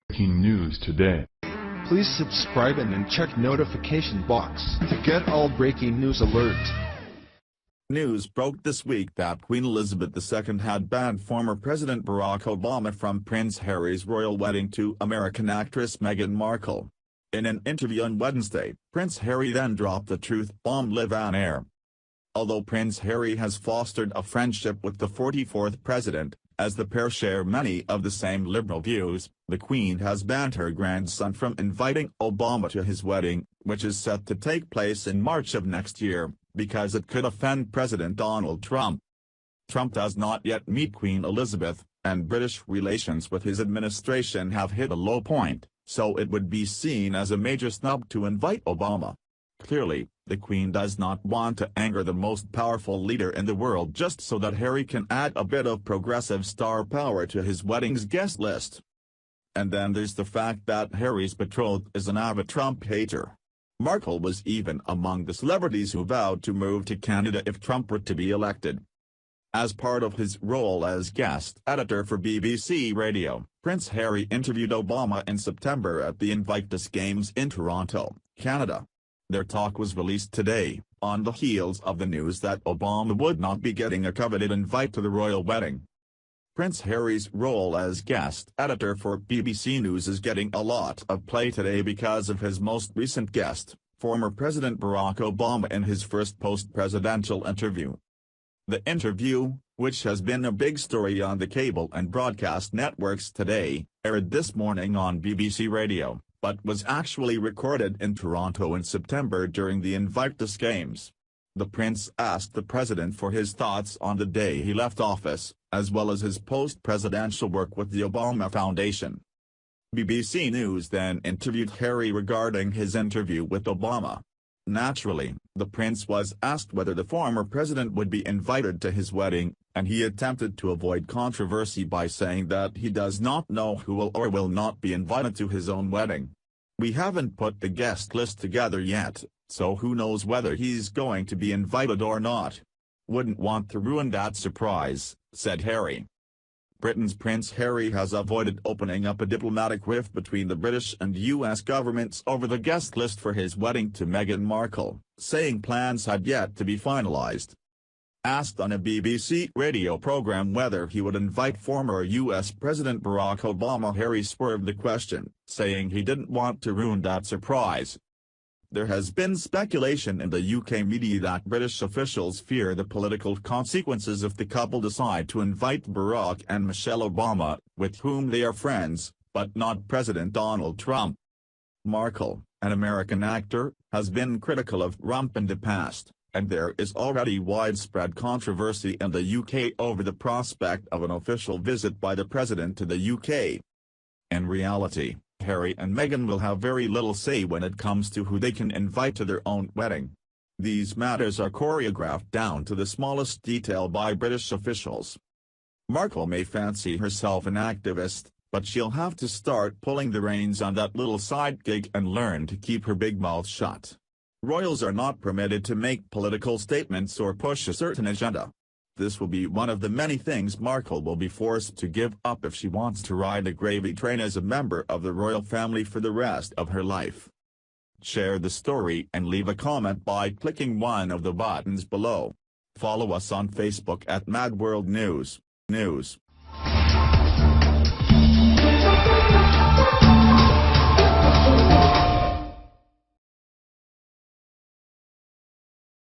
Breaking news today. Please subscribe and then check notification box to get all breaking news alerts. News broke this week that Queen Elizabeth II had banned former President Barack Obama from Prince Harry's royal wedding to American actress Meghan Markle. In an interview on Wednesday, Prince Harry then dropped the truth bomb live on air. Although Prince Harry has fostered a friendship with the 44th president, as the pair share many of the same liberal views, the Queen has banned her grandson from inviting Obama to his wedding, which is set to take place in March of next year, because it could offend President Donald Trump. Trump does not yet meet Queen Elizabeth, and British relations with his administration have hit a low point, so it would be seen as a major snub to invite Obama. Clearly, the Queen does not want to anger the most powerful leader in the world just so that Harry can add a bit of progressive star power to his wedding's guest list. And then there's the fact that Harry's betrothed is an avid Trump hater. Markle was even among the celebrities who vowed to move to Canada if Trump were to be elected. As part of his role as guest editor for BBC Radio, Prince Harry interviewed Obama in September at the Invictus Games in Toronto, Canada. Their talk was released today, on the heels of the news that Obama would not be getting a coveted invite to the royal wedding. Prince Harry's role as guest editor for BBC News is getting a lot of play today because of his most recent guest, former President Barack Obama, in his first post-presidential interview. The interview, which has been a big story on the cable and broadcast networks today, aired this morning on BBC Radio, but was actually recorded in Toronto in September during the Invictus Games. The prince asked the president for his thoughts on the day he left office, as well as his post-presidential work with the Obama Foundation. BBC News then interviewed Harry regarding his interview with Obama. Naturally, the prince was asked whether the former president would be invited to his wedding, and he attempted to avoid controversy by saying that he does not know who will or will not be invited to his own wedding. "We haven't put the guest list together yet, so who knows whether he's going to be invited or not. Wouldn't want to ruin that surprise," said Harry. Britain's Prince Harry has avoided opening up a diplomatic rift between the British and US governments over the guest list for his wedding to Meghan Markle, saying plans had yet to be finalized. Asked on a BBC radio program whether he would invite former US President Barack Obama, Harry swerved the question, saying he didn't want to ruin that surprise. There has been speculation in the UK media that British officials fear the political consequences if the couple decide to invite Barack and Michelle Obama, with whom they are friends, but not President Donald Trump. Markle, an American actor, has been critical of Trump in the past, and there is already widespread controversy in the UK over the prospect of an official visit by the president to the UK. In reality, Harry and Meghan will have very little say when it comes to who they can invite to their own wedding. These matters are choreographed down to the smallest detail by British officials. Markle may fancy herself an activist, but she'll have to start pulling the reins on that little side gig and learn to keep her big mouth shut. Royals are not permitted to make political statements or push a certain agenda. This will be one of the many things Markle will be forced to give up if she wants to ride a gravy train as a member of the royal family for the rest of her life. Share the story and leave a comment by clicking one of the buttons below. Follow us on Facebook at Mad World News.